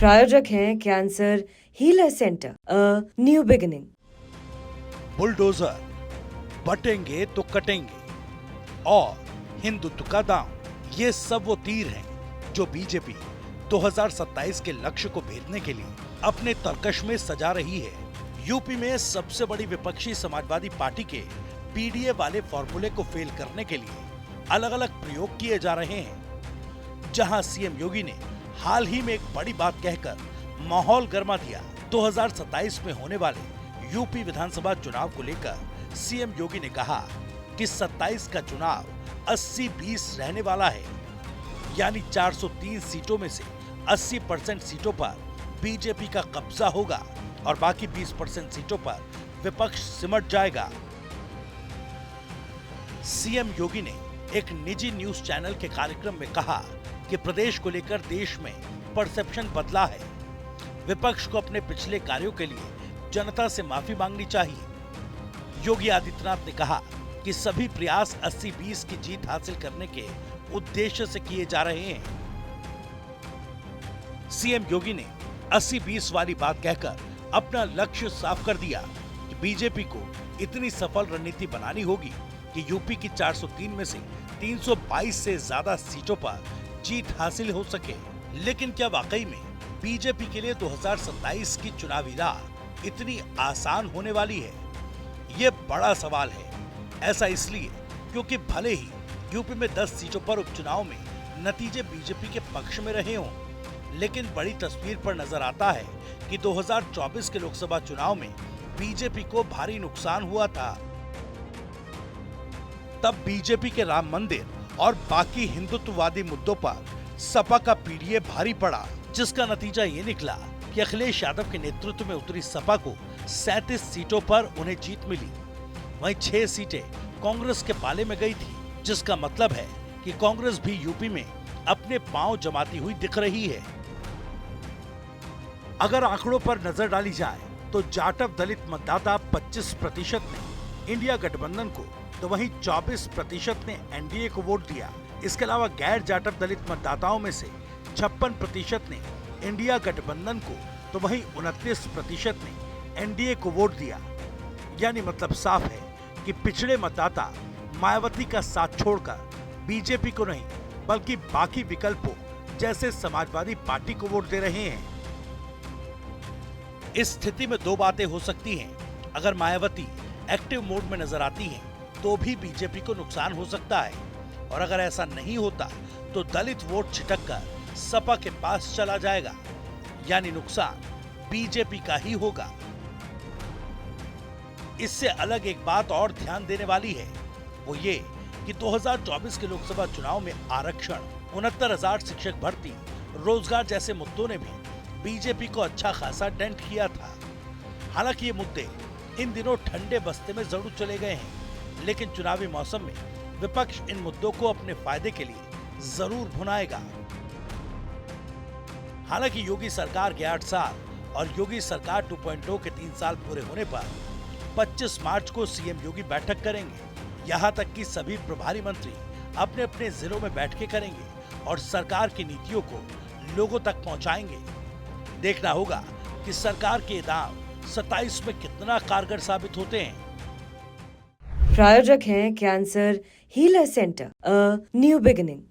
प्रायोजक हैं cancer healer centre, a new beginning. Bulldozer, बटेंगे तो कटेंगे और हिंदुत्व का दांव, ये सब वो तीर हैं जो बीजेपी 2027 के लक्ष्य को भेदने के लिए अपने तरकश में सजा रही है। यूपी में सबसे बड़ी विपक्षी समाजवादी पार्टी के पीडीए वाले फॉर्मूले को फेल करने के लिए अलग अलग प्रयोग किए जा रहे हैं। जहां सीएम योगी ने हाल ही में एक बड़ी बात कहकर माहौल गर्मा दिया। 2027 में होने वाले यूपी विधानसभा चुनाव को लेकर सीएम योगी ने कहा कि 27 का चुनाव 80-20 रहने वाला है, यानी 403 सीटों में से 80% सीटों पर बीजेपी का कब्जा होगा और बाकी 20% सीटों पर विपक्ष सिमट जाएगा। सीएम योगी ने एक निजी न्यूज चैनल के कार्यक्रम में कहा कि प्रदेश को लेकर देश में परसेप्शन बदला है। विपक्ष को अपने पिछले कार्यों के लिए जनता से माफी मांगनी चाहिए। योगी आदित्यनाथ ने कहा कि सभी प्रयास 80-20 की जीत हासिल करने के उद्देश्य से किए जा रहे हैं। सीएम योगी ने 80-20 वाली बात कहकर अपना लक्ष्य साफ कर दिया कि बीजेपी को इतनी सफल रणनीति बनानी होगी कि यूपी की 403 में से 322 से ज्यादा सीटों पर जीत हासिल हो सके। लेकिन क्या वाकई में बीजेपी के लिए 2027 की चुनावी राह इतनी आसान होने वाली है? ये बड़ा सवाल है। ऐसा इसलिए क्योंकि भले ही यूपी में 10 सीटों पर उपचुनाव में नतीजे बीजेपी के पक्ष में रहे हों, लेकिन बड़ी तस्वीर पर नजर आता है कि 2024 के लोकसभा चुनाव में बीजेपी को भारी नुकसान हुआ था। तब बीजेपी के राम मंदिर और बाकी हिंदुत्ववादी मुद्दों पर सपा का पीडीए भारी पड़ा, जिसका नतीजा ये निकला कि अखिलेश यादव के नेतृत्व में उतरी सपा को 37 सीटों पर उन्हें जीत मिली। वहीं 6 सीटें कांग्रेस के पाले में गई थी, जिसका मतलब है कि कांग्रेस भी यूपी में अपने पांव जमाती हुई दिख रही है। अगर आंकड़ों पर नजर डाली जाए तो जाटव दलित मतदाता 25% ने इंडिया गठबंधन को, तो वहीं 24% ने एनडीए को वोट दिया। इसके अलावा गैर जाटव दलित मतदाताओं में से 56% ने इंडिया गठबंधन को, तो वहीं 29% ने एनडीए को वोट दिया। यानी मतलब साफ है कि पिछड़े मतदाता मायावती का साथ छोड़कर बीजेपी को नहीं बल्कि बाकी विकल्पों जैसे समाजवादी पार्टी को वोट दे रहे हैं। इस स्थिति में दो बातें हो सकती हैं। अगर मायावती एक्टिव मोड में नजर आती हैं, तो भी बीजेपी को नुकसान हो सकता है, और अगर ऐसा नहीं होता तो दलित वोट छिटककर सपा के पास चला जाएगा, यानी नुकसान बीजेपी का ही होगा। इससे अलग एक बात और ध्यान देने वाली है, वो ये कि 2024 के लोकसभा चुनाव में आरक्षण, 69,000 शिक्षक भर्ती, रोजगार जैसे मुद्दों ने भी बीजेपी को अच्छा खासा डेंट किया था। हालांकि ये मुद्दे इन दिनों ठंडे बस्ते में जरूर चले गए हैं, लेकिन चुनावी मौसम में विपक्ष इन मुद्दों को अपने फायदे के लिए जरूर भुनाएगा। हालांकि योगी सरकार के 8 साल और योगी सरकार 2.0 के 3 साल पूरे होने पर 25 मार्च को सीएम योगी बैठक करेंगे। यहाँ तक कि सभी प्रभारी मंत्री अपने अपने जिलों में बैठकें करेंगे और सरकार की नीतियों को लोगों तक पहुँचाएंगे। देखना होगा कि सरकार के दांव 27 में कितना कारगर साबित होते हैं। प्रायोजक हैं cancer healer centre, a new beginning.